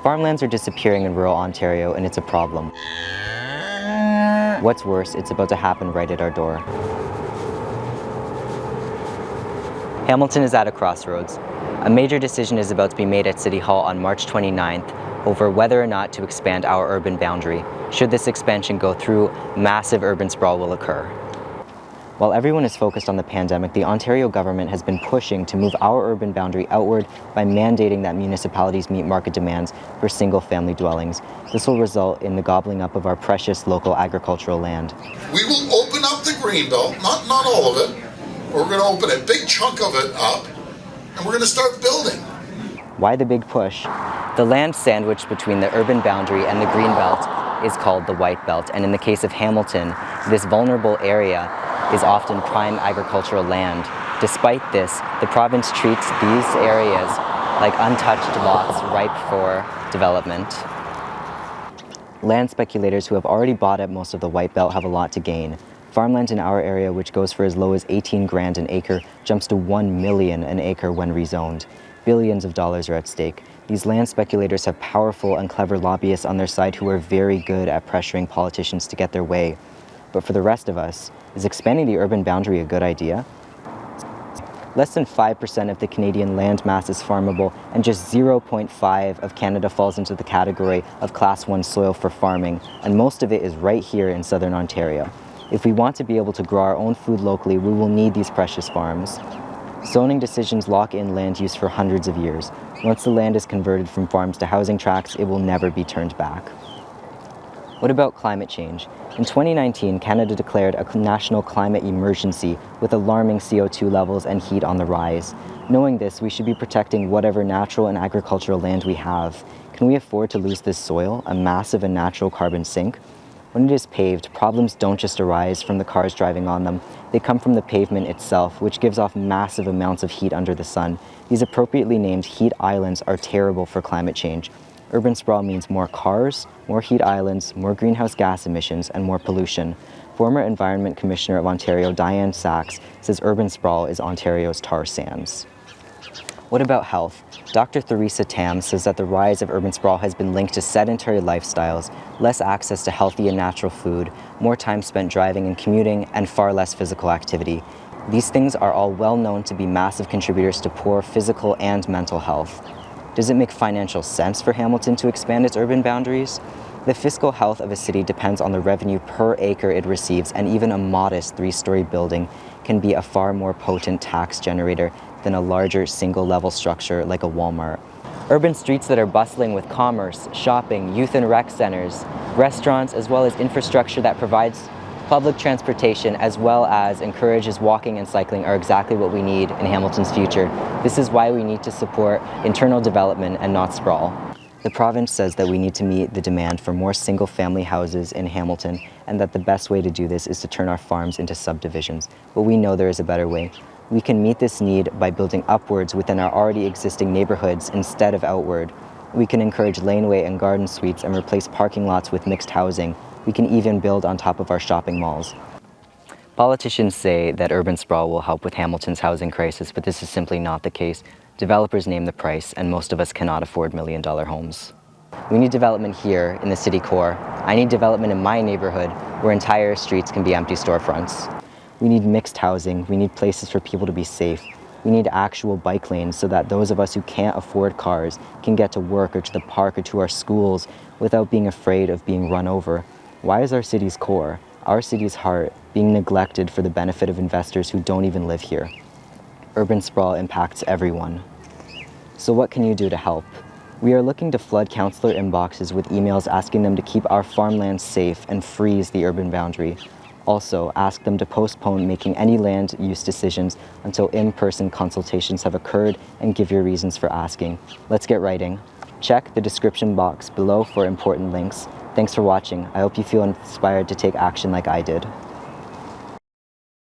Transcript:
Farmlands are disappearing in rural Ontario, and it's a problem. What's worse, it's about to happen right at our door. Hamilton is at a crossroads. A major decision is about to be made at City Hall on March 29th over whether or not to expand our urban boundary. Should this expansion go through, massive urban sprawl will occur. While everyone is focused on the pandemic, the Ontario government has been pushing to move our urban boundary outward by mandating that municipalities meet market demands for single-family dwellings. This will result in the gobbling up of our precious local agricultural land. We will open up the greenbelt, not all of it. We're going to open a big chunk of it up, and we're going to start building. Why the big push? The land sandwiched between the urban boundary and the greenbelt is called the White Belt, and in the case of Hamilton, this vulnerable area is often prime agricultural land. Despite this, the province treats these areas like untouched lots ripe for development. Land speculators who have already bought up most of the White Belt have a lot to gain. Farmland in our area, which goes for as low as 18 grand an acre, jumps to 1 million an acre when rezoned. Billions of dollars are at stake. These land speculators have powerful and clever lobbyists on their side who are very good at pressuring politicians to get their way. But for the rest of us, is expanding the urban boundary a good idea? Less than 5% of the Canadian land mass is farmable, and just 0.5% of Canada falls into the category of Class 1 soil for farming, and most of it is right here in southern Ontario. If we want to be able to grow our own food locally, we will need these precious farms. Zoning decisions lock in land use for hundreds of years. Once the land is converted from farms to housing tracts, it will never be turned back. What about climate change? In 2019, Canada declared a national climate emergency with alarming CO2 levels and heat on the rise. Knowing this, we should be protecting whatever natural and agricultural land we have. Can we afford to lose this soil, a massive and natural carbon sink? When it is paved, problems don't just arise from the cars driving on them. They come from the pavement itself, which gives off massive amounts of heat under the sun. These appropriately named heat islands are terrible for climate change. Urban sprawl means more cars, more heat islands, more greenhouse gas emissions, and more pollution. Former Environment Commissioner of Ontario, Diane Sachs, says urban sprawl is Ontario's tar sands. What about health? Dr. Theresa Tam says that the rise of urban sprawl has been linked to sedentary lifestyles, less access to healthy and natural food, more time spent driving and commuting, and far less physical activity. These things are all well known to be massive contributors to poor physical and mental health. Does it make financial sense for Hamilton to expand its urban boundaries? The fiscal health of a city depends on the revenue per acre it receives, and even a modest 3-story building can be a far more potent tax generator than a larger single-level structure like a Walmart. Urban streets that are bustling with commerce, shopping, youth and rec centers, restaurants, as well as infrastructure that provides public transportation as well as encourages walking and cycling are exactly what we need in Hamilton's future. This is why we need to support internal development and not sprawl. The province says that we need to meet the demand for more single-family houses in Hamilton, and that the best way to do this is to turn our farms into subdivisions. But we know there is a better way. We can meet this need by building upwards within our already existing neighborhoods instead of outward. We can encourage laneway and garden suites and replace parking lots with mixed housing. We can even build on top of our shopping malls. Politicians say that urban sprawl will help with Hamilton's housing crisis, but this is simply not the case. Developers name the price, and most of us cannot afford million-dollar homes. We need development here in the city core. I need development in my neighborhood where entire streets can be empty storefronts. We need mixed housing. We need places for people to be safe. We need actual bike lanes so that those of us who can't afford cars can get to work or to the park or to our schools without being afraid of being run over. Why is our city's core, our city's heart, being neglected for the benefit of investors who don't even live here? Urban sprawl impacts everyone. So what can you do to help? We are looking to flood councillor inboxes with emails asking them to keep our farmland safe and freeze the urban boundary. Also, ask them to postpone making any land use decisions until in-person consultations have occurred, and give your reasons for asking. Let's get writing. Check the description box below for important links. Thanks for watching. I hope you feel inspired to take action like I did.